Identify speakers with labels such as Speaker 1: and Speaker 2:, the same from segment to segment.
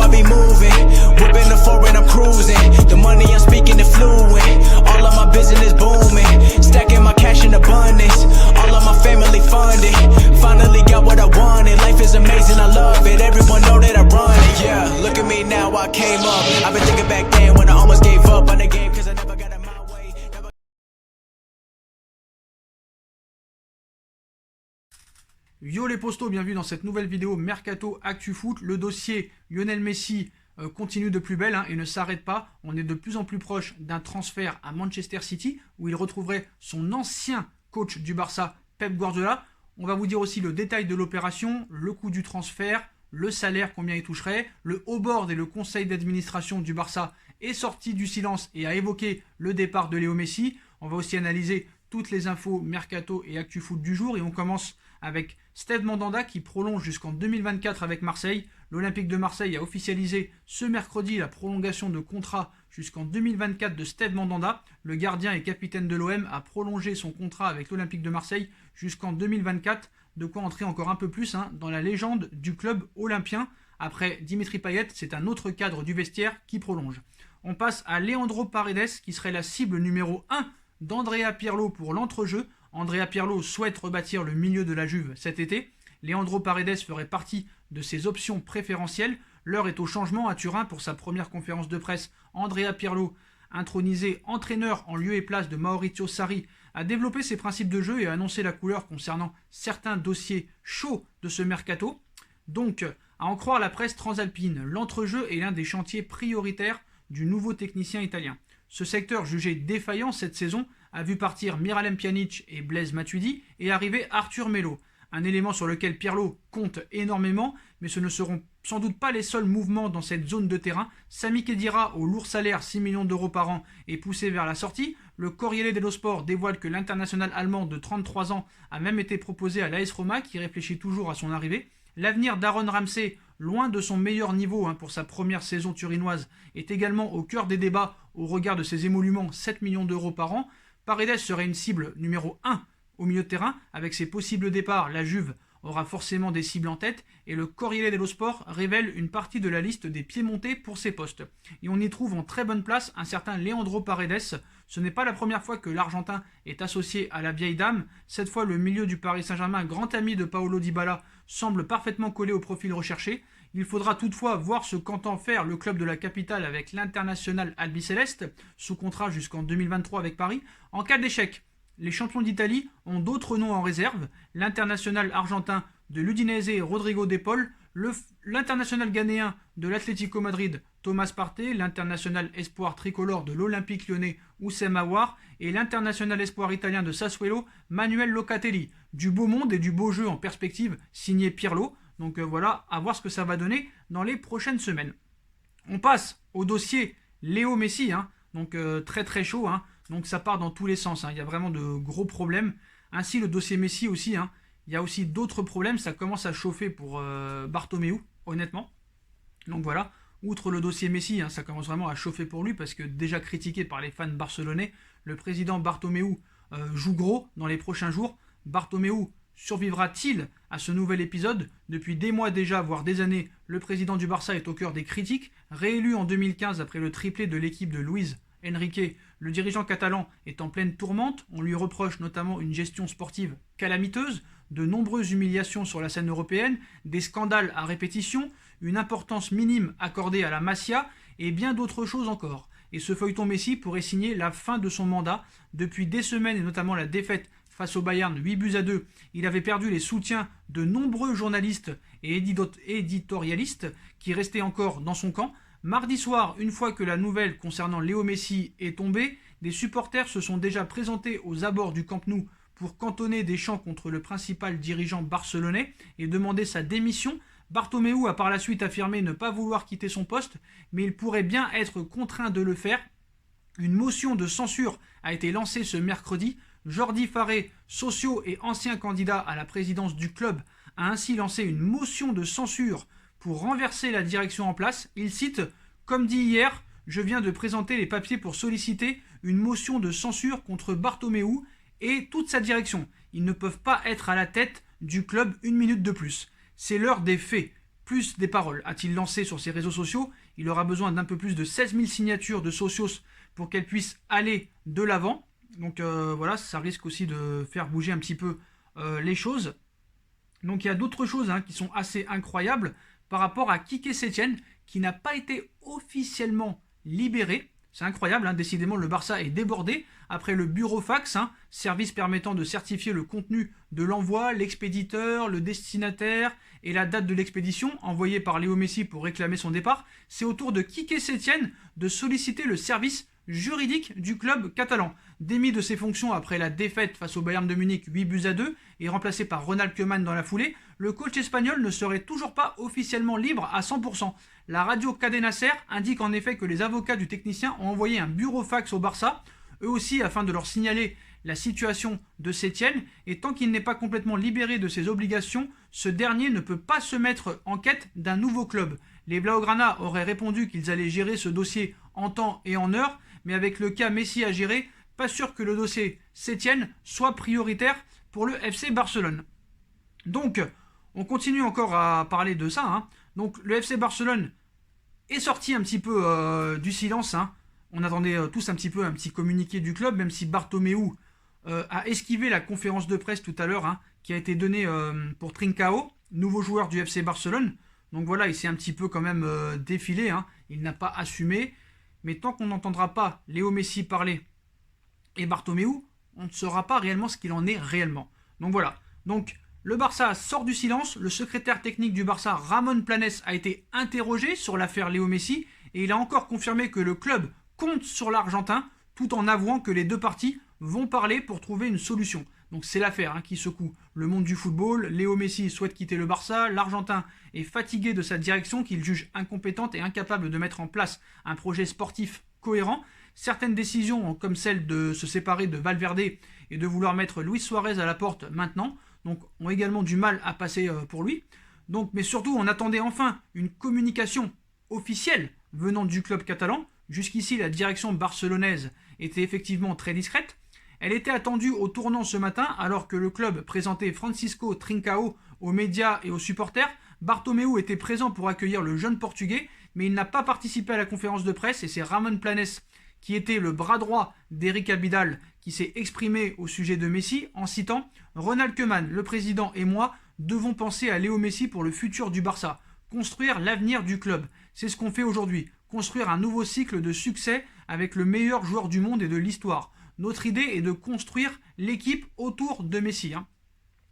Speaker 1: I be moving. Whipping the foreign, I'm cruising. The money I'm speaking is fluent. All of my business booming. Stacking my cash in abundance. All of my family funded. Finally got what I wanted. Life is amazing, I love it. Everyone know that I run it. Yeah, look at me now, I came up. I've been thinking back then when I almost gave up on the game, cause I never got in my way.
Speaker 2: Yo les postos, bienvenue dans cette nouvelle vidéo Mercato Actu Foot. Le dossier Lionel Messi continue de plus belle et ne s'arrête pas. On est de plus en plus proche d'un transfert à Manchester City où il retrouverait son ancien coach du Barça, Pep Guardiola. On va vous dire aussi le détail de l'opération, le coût du transfert, le salaire, combien il toucherait. Le haut board et le conseil d'administration du Barça est sorti du silence et a évoqué le départ de Léo Messi. On va aussi analyser toutes les infos Mercato et Actu Foot du jour et on commence avec Steve Mandanda qui prolonge jusqu'en 2024 avec Marseille. L'Olympique de Marseille a officialisé ce mercredi la prolongation de contrat jusqu'en 2024 de Steve Mandanda. Le gardien et capitaine de l'OM a prolongé son contrat avec l'Olympique de Marseille jusqu'en 2024. De quoi entrer encore un peu plus dans la légende du club olympien. Après Dimitri Payet, c'est un autre cadre du vestiaire qui prolonge. On passe à Leandro Paredes qui serait la cible numéro 1 d'Andrea Pirlo pour l'entrejeu. Andrea Pirlo souhaite rebâtir le milieu de la Juve cet été. Leandro Paredes ferait partie de ses options préférentielles. L'heure est au changement à Turin pour sa première conférence de presse. Andrea Pirlo, intronisé entraîneur en lieu et place de Maurizio Sarri, a développé ses principes de jeu et a annoncé la couleur concernant certains dossiers chauds de ce mercato. Donc, à en croire la presse transalpine, l'entrejeu est l'un des chantiers prioritaires du nouveau technicien italien. Ce secteur jugé défaillant cette saison a vu partir Miralem Pjanic et Blaise Matuidi et arriver Arthur Melo. Un élément sur lequel Pirlo compte énormément, mais ce ne seront sans doute pas les seuls mouvements dans cette zone de terrain. Sami Khedira, au lourd salaire 6 millions d'euros par an, est poussé vers la sortie. Le Corriere dello Sport dévoile que l'international allemand de 33 ans a même été proposé à l'AS Roma, qui réfléchit toujours à son arrivée. L'avenir d'Aaron Ramsey, loin de son meilleur niveau pour sa première saison turinoise, est également au cœur des débats au regard de ses émoluments 7 millions d'euros par an. Paredes serait une cible numéro 1 au milieu de terrain. Avec ses possibles départs, la Juve aura forcément des cibles en tête et le Corriere dello Sport révèle une partie de la liste des pieds-montés pour ces postes. Et on y trouve en très bonne place un certain Leandro Paredes. Ce n'est pas la première fois que l'Argentin est associé à la vieille dame. Cette fois, le milieu du Paris Saint-Germain, grand ami de Paulo Dybala, semble parfaitement collé au profil recherché. Il faudra toutefois voir ce qu'entend faire le club de la capitale avec l'international albiceleste, sous contrat jusqu'en 2023 avec Paris. En cas d'échec, les champions d'Italie ont d'autres noms en réserve. L'international argentin de l'Udinese, Rodrigo De Paul, l'international ghanéen de l'Atlético Madrid, Thomas Partey, l'international espoir tricolore de l'Olympique lyonnais, Oussem Aouar, et l'international espoir italien de Sassuolo, Manuel Locatelli. Du beau monde et du beau jeu en perspective, signé Pirlo. Donc voilà, à voir ce que ça va donner dans les prochaines semaines. On passe au dossier Léo Messi, donc très très chaud, donc ça part dans tous les sens, il y a vraiment de gros problèmes. Ainsi le dossier Messi aussi, il y a aussi d'autres problèmes, ça commence à chauffer pour Bartomeu, honnêtement. Donc voilà, outre le dossier Messi, ça commence vraiment à chauffer pour lui, parce que déjà critiqué par les fans barcelonais, le président Bartomeu joue gros dans les prochains jours. Bartomeu survivra-t-il à ce nouvel épisode? Depuis des mois déjà, voire des années, le président du Barça est au cœur des critiques. Réélu en 2015 après le triplé de l'équipe de Luis Enrique, le dirigeant catalan est en pleine tourmente. On lui reproche notamment une gestion sportive calamiteuse, de nombreuses humiliations sur la scène européenne, des scandales à répétition, une importance minime accordée à la Masia et bien d'autres choses encore. Et ce feuilleton Messi pourrait signer la fin de son mandat. Depuis des semaines et notamment la défaite face au Bayern 8-2, il avait perdu les soutiens de nombreux journalistes et éditorialistes qui restaient encore dans son camp. Mardi soir, une fois que la nouvelle concernant Léo Messi est tombée, des supporters se sont déjà présentés aux abords du Camp Nou pour cantonner des chants contre le principal dirigeant barcelonais et demander sa démission. Bartomeu a par la suite affirmé ne pas vouloir quitter son poste, mais il pourrait bien être contraint de le faire. Une motion de censure a été lancée ce mercredi. Jordi Farré, socio et ancien candidat à la présidence du club, a ainsi lancé une motion de censure pour renverser la direction en place. Il cite « Comme dit hier, je viens de présenter les papiers pour solliciter une motion de censure contre Bartomeu et toute sa direction. Ils ne peuvent pas être à la tête du club une minute de plus. C'est l'heure des faits. plus des paroles, a-t-il lancé sur ses réseaux sociaux. Il aura besoin d'un peu plus de 16 000 signatures de socios pour qu'elle puisse aller de l'avant. Donc voilà, ça risque aussi de faire bouger un petit peu les choses. Donc il y a d'autres choses qui sont assez incroyables par rapport à Quique Setién, qui n'a pas été officiellement libéré. C'est incroyable, décidément le Barça est débordé après le burofax, service permettant de certifier le contenu de l'envoi, l'expéditeur, le destinataire et la date de l'expédition envoyée par Léo Messi pour réclamer son départ. C'est au tour de Quique Setién de solliciter le service juridique du club catalan. Démis de ses fonctions après la défaite face au Bayern de Munich 8-2 et remplacé par Ronald Koeman dans la foulée, le coach espagnol ne serait toujours pas officiellement libre à 100%. La radio Cadena Ser indique en effet que les avocats du technicien ont envoyé un burofax au Barça, eux aussi afin de leur signaler la situation de Setién, et tant qu'il n'est pas complètement libéré de ses obligations, ce dernier ne peut pas se mettre en quête d'un nouveau club. Les Blaugrana auraient répondu qu'ils allaient gérer ce dossier en temps et en heure, mais avec le cas Messi à gérer, pas sûr que le dossier Setién soit prioritaire pour le FC Barcelone. Donc, on continue encore à parler de ça. Donc, le FC Barcelone est sorti un petit peu du silence. On attendait tous un petit communiqué du club, même si Bartomeu a esquivé la conférence de presse tout à l'heure, qui a été donnée pour Trincao, nouveau joueur du FC Barcelone. Donc voilà, il s'est un petit peu quand même défilé. Il n'a pas assumé. Mais tant qu'on n'entendra pas Léo Messi parler et Bartomeu, on ne saura pas réellement ce qu'il en est réellement. Donc voilà. Donc le Barça sort du silence. Le secrétaire technique du Barça, Ramon Planes, a été interrogé sur l'affaire Léo Messi et il a encore confirmé que le club compte sur l'Argentin tout en avouant que les deux parties vont parler pour trouver une solution. Donc c'est l'affaire qui secoue le monde du football. Léo Messi souhaite quitter le Barça. L'Argentin est fatigué de sa direction qu'il juge incompétente et incapable de mettre en place un projet sportif cohérent. Certaines décisions, comme celle de se séparer de Valverde et de vouloir mettre Luis Suarez à la porte maintenant, donc, ont également du mal à passer pour lui. Donc, mais surtout, on attendait enfin une communication officielle venant du club catalan. Jusqu'ici, la direction barcelonaise était effectivement très discrète. Elle était attendue au tournant ce matin alors que le club présentait Francisco Trincao aux médias et aux supporters. Bartomeu était présent pour accueillir le jeune portugais, mais il n'a pas participé à la conférence de presse et c'est Ramon Planes, qui était le bras droit d'Eric Abidal, qui s'est exprimé au sujet de Messi en citant « Ronald Koeman, le président et moi devons penser à Léo Messi pour le futur du Barça, construire l'avenir du club. C'est ce qu'on fait aujourd'hui, construire un nouveau cycle de succès avec le meilleur joueur du monde et de l'histoire. Notre idée est de construire l'équipe autour de Messi. »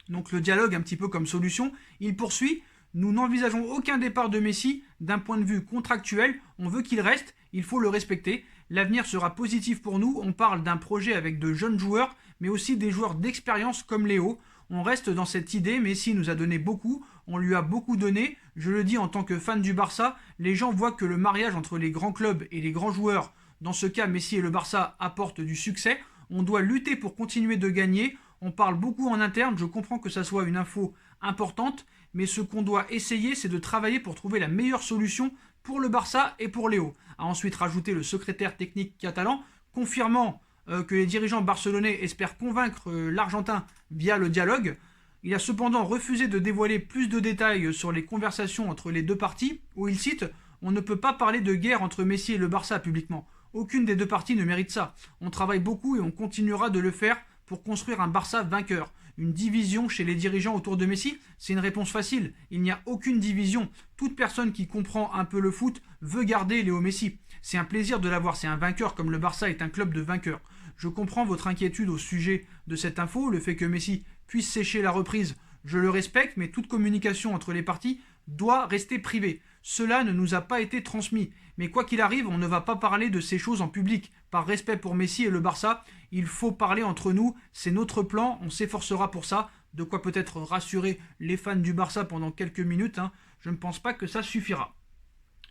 Speaker 2: Donc le dialogue un petit peu comme solution, il poursuit « Nous n'envisageons aucun départ de Messi d'un point de vue contractuel, on veut qu'il reste, il faut le respecter. L'avenir sera positif pour nous, on parle d'un projet avec de jeunes joueurs, mais aussi des joueurs d'expérience comme Léo. On reste dans cette idée, Messi nous a donné beaucoup, on lui a beaucoup donné. Je le dis en tant que fan du Barça, les gens voient que le mariage entre les grands clubs et les grands joueurs, dans ce cas Messi et le Barça, apporte du succès. On doit lutter pour continuer de gagner. On parle beaucoup en interne, je comprends que ça soit une info importante, mais ce qu'on doit essayer, c'est de travailler pour trouver la meilleure solution pour le Barça et pour Léo. A ensuite rajouté le secrétaire technique catalan, confirmant que les dirigeants barcelonais espèrent convaincre l'Argentin via le dialogue. Il a cependant refusé de dévoiler plus de détails sur les conversations entre les deux parties, où il cite « On ne peut pas parler de guerre entre Messi et le Barça publiquement. Aucune des deux parties ne mérite ça. On travaille beaucoup et on continuera de le faire pour construire un Barça vainqueur. Une division chez les dirigeants autour de Messi, c'est une réponse facile. Il n'y a aucune division. Toute personne qui comprend un peu le foot veut garder Léo Messi. C'est un plaisir de l'avoir, c'est un vainqueur comme le Barça est un club de vainqueurs. Je comprends votre inquiétude au sujet de cette info, le fait que Messi puisse sécher la reprise, je le respecte, mais toute communication entre les parties doit rester privée. Cela ne nous a pas été transmis. Mais quoi qu'il arrive, on ne va pas parler de ces choses en public. Par respect pour Messi et le Barça, il faut parler entre nous, c'est notre plan, on s'efforcera pour ça. De quoi peut-être rassurer les fans du Barça pendant quelques minutes. Je ne pense pas que ça suffira.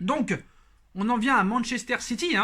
Speaker 2: Donc, on en vient à Manchester City,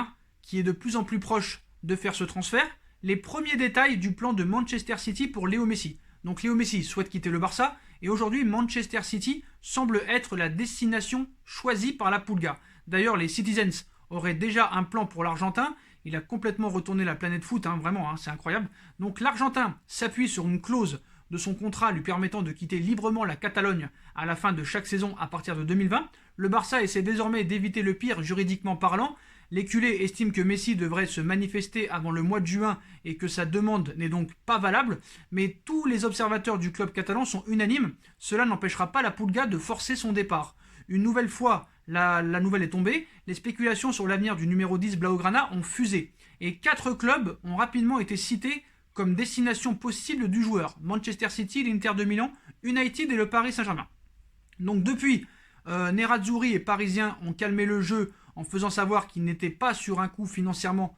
Speaker 2: qui est de plus en plus proche de faire ce transfert. Les premiers détails du plan de Manchester City pour Léo Messi. Donc Léo Messi souhaite quitter le Barça et aujourd'hui Manchester City semble être la destination choisie par la Pulga. D'ailleurs les Citizens auraient déjà un plan pour l'Argentin, il a complètement retourné la planète foot, vraiment, c'est incroyable. Donc l'Argentin s'appuie sur une clause de son contrat lui permettant de quitter librement la Catalogne à la fin de chaque saison à partir de 2020, le Barça essaie désormais d'éviter le pire juridiquement parlant. Les culés estiment que Messi devrait se manifester avant le mois de juin et que sa demande n'est donc pas valable, mais tous les observateurs du club catalan sont unanimes, cela n'empêchera pas la Pulga de forcer son départ. Une nouvelle fois, la nouvelle est tombée, les spéculations sur l'avenir du numéro 10 Blaugrana ont fusé, et 4 clubs ont rapidement été cités comme destination possible du joueur: Manchester City, l'Inter de Milan, United et le Paris Saint-Germain. Donc depuis, Nerazzurri et Parisiens ont calmé le jeu en faisant savoir qu'ils n'étaient pas sur un coup financièrement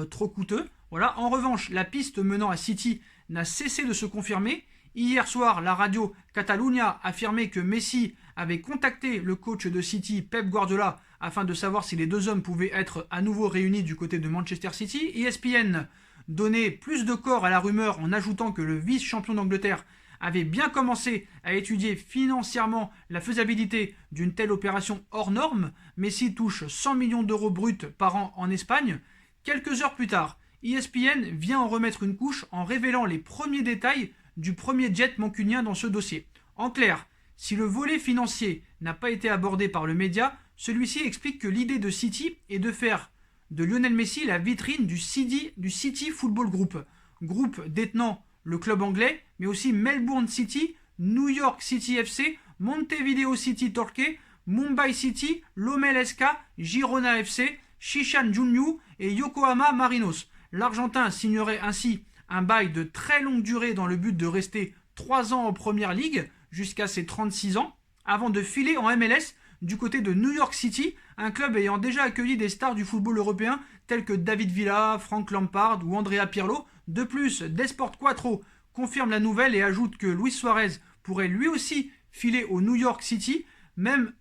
Speaker 2: trop coûteux. Voilà. En revanche, la piste menant à City n'a cessé de se confirmer. Hier soir, la radio Catalunya affirmait que Messi avait contacté le coach de City, Pep Guardiola, afin de savoir si les deux hommes pouvaient être à nouveau réunis du côté de Manchester City. ESPN donnait plus de corps à la rumeur en ajoutant que le vice-champion d'Angleterre avait bien commencé à étudier financièrement la faisabilité d'une telle opération hors norme. Messi touche 100 millions d'euros bruts par an en Espagne. Quelques heures plus tard, ESPN vient en remettre une couche en révélant les premiers détails du premier jet mancunien dans ce dossier. En clair, si le volet financier n'a pas été abordé par le média, celui-ci explique que l'idée de City est de faire de Lionel Messi la vitrine du City Football Group, groupe détenant le club anglais, mais aussi Melbourne City, New York City FC, Montevideo City Torquay, Mumbai City, Lommel SK, Girona FC, Shishan Junyu et Yokohama Marinos. L'Argentin signerait ainsi un bail de très longue durée dans le but de rester 3 ans en Première Ligue jusqu'à ses 36 ans, avant de filer en MLS du côté de New York City, un club ayant déjà accueilli des stars du football européen tels que David Villa, Frank Lampard ou Andrea Pirlo. De plus, Desport Quattro confirme la nouvelle et ajoute que Luis Suarez pourrait lui aussi filer au New York City, même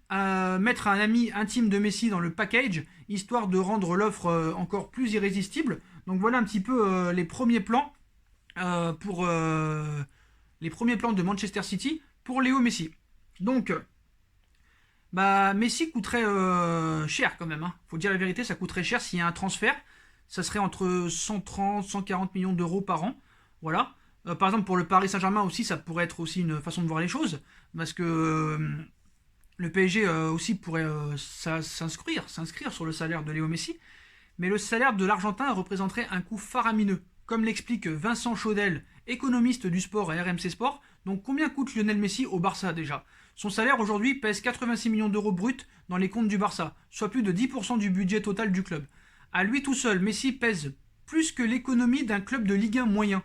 Speaker 2: mettre un ami intime de Messi dans le package, histoire de rendre l'offre encore plus irrésistible. Donc voilà un petit peu les premiers plans de Manchester City pour Léo Messi. Donc, Messi coûterait cher quand même. Faut dire la vérité, ça coûterait cher s'il y a un transfert. Ça serait entre 130 140 millions d'euros par an. Voilà. Par exemple, pour le Paris Saint-Germain aussi, ça pourrait être aussi une façon de voir les choses. Parce que le PSG aussi pourrait s'inscrire sur le salaire de Léo Messi. Mais le salaire de l'Argentin représenterait un coût faramineux. Comme l'explique Vincent Chaudel, économiste du sport à RMC Sport. Donc combien coûte Lionel Messi au Barça déjà ? Son salaire aujourd'hui pèse 86 millions d'euros bruts dans les comptes du Barça, soit plus de 10% du budget total du club. À lui tout seul, Messi pèse plus que l'économie d'un club de Ligue 1 moyen.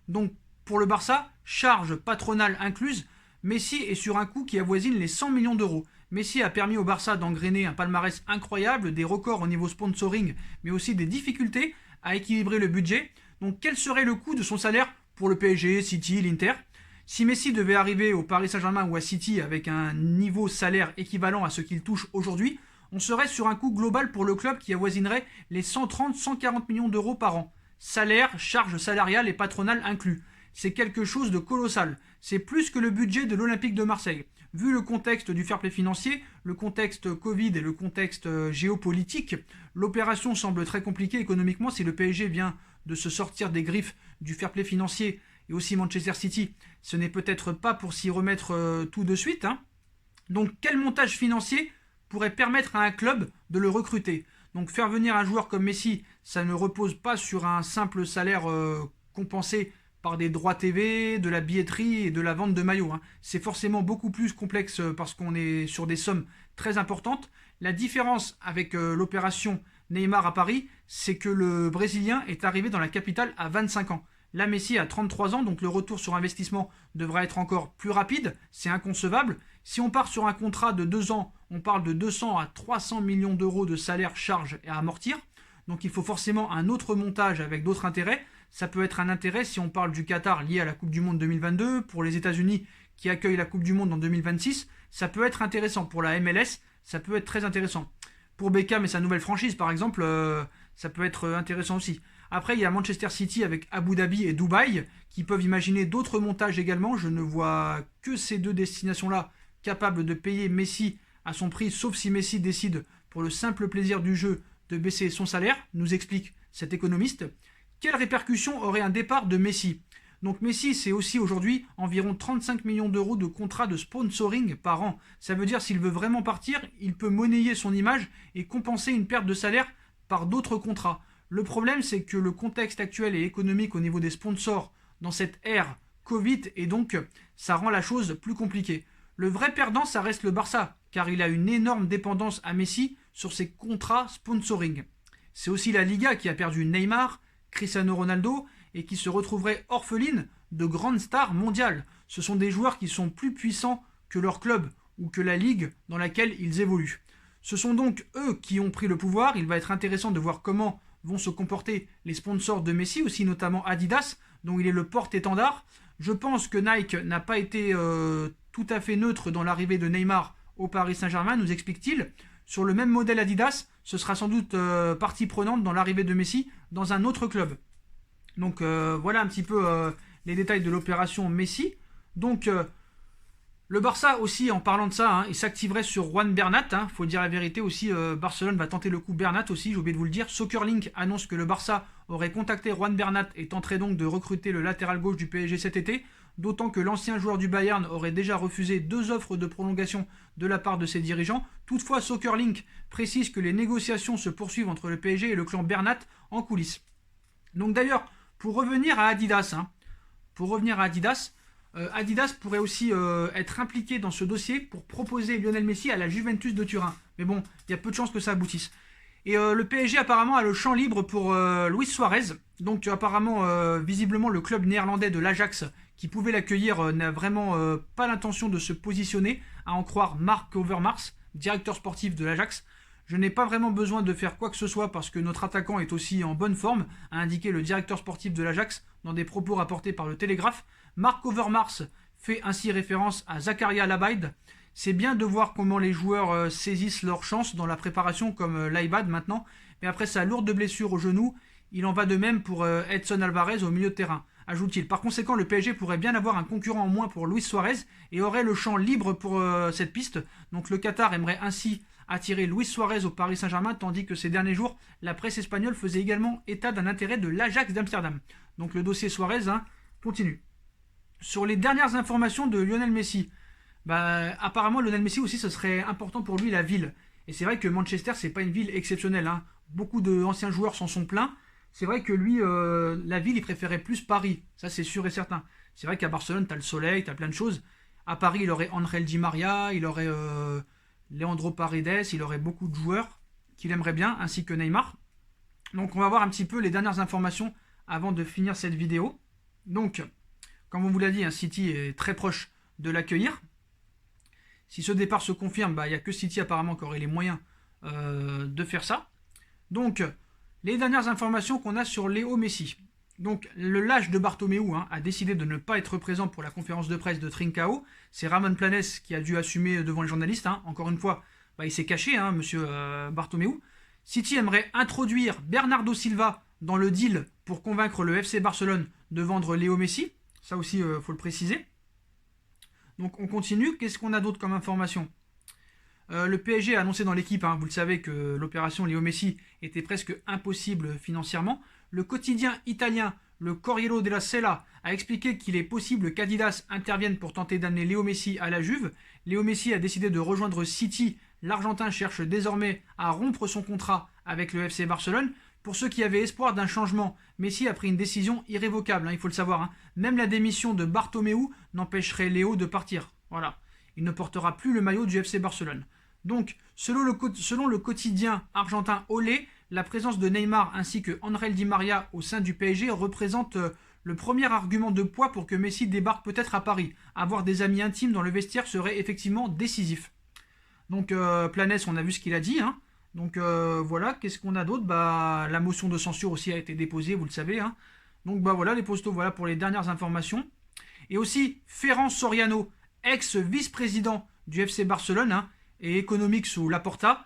Speaker 2: Donc pour le Barça, charge patronale incluse, Messi est sur un coût qui avoisine les 100 millions d'euros. Messi a permis au Barça d'engrainer un palmarès incroyable, des records au niveau sponsoring, mais aussi des difficultés à équilibrer le budget. Donc quel serait le coût de son salaire pour le PSG, City, l'Inter ? Si Messi devait arriver au Paris Saint-Germain ou à City avec un niveau salaire équivalent à ce qu'il touche aujourd'hui, on serait sur un coût global pour le club qui avoisinerait les 130-140 millions d'euros par an. Salaire, charges salariales et patronales inclus. C'est quelque chose de colossal. C'est plus que le budget de l'Olympique de Marseille. Vu le contexte du fair play financier, le contexte Covid et le contexte géopolitique, l'opération semble très compliquée économiquement si le PSG vient de se sortir des griffes du fair play financier et aussi Manchester City. Ce n'est peut-être pas pour s'y remettre tout de suite. Donc quel montage financier pourrait permettre à un club de le recruter ? Donc faire venir un joueur comme Messi, ça ne repose pas sur un simple salaire compensé par des droits TV, de la billetterie et de la vente de maillots. C'est forcément beaucoup plus complexe parce qu'on est sur des sommes très importantes. La différence avec l'opération Neymar à Paris, c'est que le Brésilien est arrivé dans la capitale à 25 ans. Là, Messi a 33 ans, donc le retour sur investissement devrait être encore plus rapide. C'est inconcevable. Si on part sur un contrat de 2 ans, on parle de 200 à 300 millions d'euros de salaire, charges et à amortir. Donc il faut forcément un autre montage avec d'autres intérêts. Ça peut être un intérêt si on parle du Qatar lié à la Coupe du Monde 2022, pour les États-Unis qui accueillent la Coupe du Monde en 2026. Ça peut être intéressant pour la MLS, ça peut être très intéressant. Pour Beckham et sa nouvelle franchise, par exemple, ça peut être intéressant aussi. Après, il y a Manchester City avec Abu Dhabi et Dubaï qui peuvent imaginer d'autres montages également. Je ne vois que ces deux destinations-là capables de payer Messi à son prix, sauf si Messi décide, pour le simple plaisir du jeu, de baisser son salaire, nous explique cet économiste. Quelles répercussions aurait un départ de Messi ? Donc Messi, c'est aussi aujourd'hui environ 35 millions d'euros de contrats de sponsoring par an. Ça veut dire s'il veut vraiment partir, il peut monnayer son image et compenser une perte de salaire par d'autres contrats. Le problème, c'est que le contexte actuel et économique au niveau des sponsors dans cette ère Covid, et donc ça rend la chose plus compliquée. Le vrai perdant, ça reste le Barça, car il a une énorme dépendance à Messi sur ses contrats sponsoring. C'est aussi la Liga qui a perdu Neymar, Cristiano Ronaldo, et qui se retrouverait orpheline de grandes stars mondiales. Ce sont des joueurs qui sont plus puissants que leur club ou que la ligue dans laquelle ils évoluent. Ce sont donc eux qui ont pris le pouvoir. Il va être intéressant de voir comment vont se comporter les sponsors de Messi, aussi notamment Adidas, dont il est le porte-étendard. Je pense que Nike n'a pas été tout à fait neutre dans l'arrivée de Neymar au Paris Saint-Germain, nous explique-t-il. Sur le même modèle Adidas, ce sera sans doute partie prenante dans l'arrivée de Messi dans un autre club. Donc voilà un petit peu les détails de l'opération Messi. Donc le Barça aussi, en parlant de ça, il s'activerait sur Juan Bernat. Faut dire la vérité aussi, Barcelone va tenter le coup Bernat aussi, j'ai oublié de vous le dire. Soccerlink annonce que le Barça aurait contacté Juan Bernat et tenterait donc de recruter le latéral gauche du PSG cet été. D'autant que l'ancien joueur du Bayern aurait déjà refusé 2 offres de prolongation de la part de ses dirigeants. Toutefois, Soccerlink précise que les négociations se poursuivent entre le PSG et le clan Bernat en coulisses. Donc d'ailleurs, pour revenir à Adidas, Adidas pourrait aussi être impliqué dans ce dossier pour proposer Lionel Messi à la Juventus de Turin. Mais bon, il y a peu de chances que ça aboutisse. Et le PSG apparemment a le champ libre pour Luis Suarez. Donc apparemment, visiblement, le club néerlandais de l'Ajax qui pouvait l'accueillir n'a vraiment pas l'intention de se positionner, à en croire Mark Overmars, directeur sportif de l'Ajax. Je n'ai pas vraiment besoin de faire quoi que ce soit parce que notre attaquant est aussi en bonne forme, a indiqué le directeur sportif de l'Ajax dans des propos rapportés par le Télégraphe. Mark Overmars fait ainsi référence à Zakaria Labaid. C'est bien de voir comment les joueurs saisissent leur chance dans la préparation comme Laibad maintenant, mais après sa lourde blessure au genou, il en va de même pour Edson Alvarez au milieu de terrain, ajoute-t-il. Par conséquent, le PSG pourrait bien avoir un concurrent en moins pour Luis Suarez et aurait le champ libre pour cette piste. Donc le Qatar aimerait ainsi attirer Luis Suarez au Paris Saint-Germain, tandis que ces derniers jours, la presse espagnole faisait également état d'un intérêt de l'Ajax d'Amsterdam. Donc le dossier Suarez continue. Sur les dernières informations de Lionel Messi, apparemment Lionel Messi aussi, ce serait important pour lui la ville. Et c'est vrai que Manchester, c'est pas une ville exceptionnelle. Beaucoup d'anciens joueurs s'en sont plaints. C'est vrai que lui, la ville, il préférait plus Paris. Ça, c'est sûr et certain. C'est vrai qu'à Barcelone, tu as le soleil, tu as plein de choses. À Paris, il aurait Angel Di Maria, il aurait Leandro Paredes, il aurait beaucoup de joueurs qu'il aimerait bien, ainsi que Neymar. Donc on va voir un petit peu les dernières informations avant de finir cette vidéo. Donc, comme on vous l'a dit, City est très proche de l'accueillir. Si ce départ se confirme, il n'y a que City apparemment qui aurait les moyens de faire ça. Donc, les dernières informations qu'on a sur Léo Messi. Donc, le lâche de Bartomeu a décidé de ne pas être présent pour la conférence de presse de Trincao. C'est Ramon Planes qui a dû assumer devant les journalistes. Encore une fois, il s'est caché, monsieur Bartomeu. City aimerait introduire Bernardo Silva dans le deal pour convaincre le FC Barcelone de vendre Léo Messi. Ça aussi, il faut le préciser. Donc, on continue. Qu'est-ce qu'on a d'autre comme information ? Le PSG a annoncé dans l'équipe, vous le savez, que l'opération Léo Messi était presque impossible financièrement. Le quotidien italien, le Corriere della Sera, a expliqué qu'il est possible qu'Adidas intervienne pour tenter d'amener Léo Messi à la Juve. Léo Messi a décidé de rejoindre City. L'Argentin cherche désormais à rompre son contrat avec le FC Barcelone. Pour ceux qui avaient espoir d'un changement, Messi a pris une décision irrévocable, il faut le savoir. Même la démission de Bartomeu n'empêcherait Léo de partir. Voilà. Il ne portera plus le maillot du FC Barcelone. Donc, selon le quotidien argentin Olé, la présence de Neymar ainsi que Angel Di Maria au sein du PSG représente le premier argument de poids pour que Messi débarque peut-être à Paris. Avoir des amis intimes dans le vestiaire serait effectivement décisif. Donc, Planes, on a vu ce qu'il a dit. Donc voilà, qu'est-ce qu'on a d'autre ? La motion de censure aussi a été déposée, vous le savez. Donc voilà, les postos, voilà pour les dernières informations. Et aussi, Ferran Soriano, ex-vice-président du FC Barcelone et économique sous Laporta,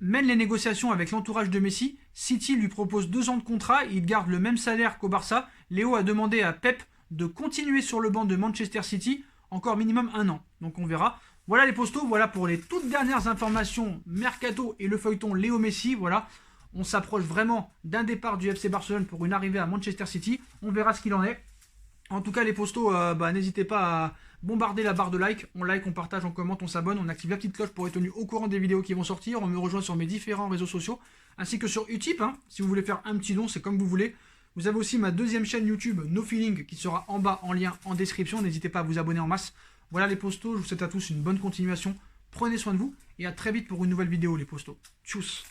Speaker 2: mène les négociations avec l'entourage de Messi. City lui propose 2 ans de contrat, il garde le même salaire qu'au Barça. Léo a demandé à Pep de continuer sur le banc de Manchester City, encore minimum 1 an. Donc on verra. Voilà les postos, voilà pour les toutes dernières informations Mercato et le feuilleton Léo Messi. Voilà, on s'approche vraiment d'un départ du FC Barcelone pour une arrivée à Manchester City. On verra ce qu'il en est. En tout cas, les postos, n'hésitez pas à bombarder la barre de like. On like, on partage, on commente, on s'abonne, on active la petite cloche pour être tenu au courant des vidéos qui vont sortir. On me rejoint sur mes différents réseaux sociaux, ainsi que sur Utip. Si vous voulez faire un petit don, c'est comme vous voulez. Vous avez aussi ma deuxième chaîne YouTube, No Feeling, qui sera en bas en lien en description. N'hésitez pas à vous abonner en masse. Voilà les postos, je vous souhaite à tous une bonne continuation. Prenez soin de vous et à très vite pour une nouvelle vidéo les postos. Tchuss.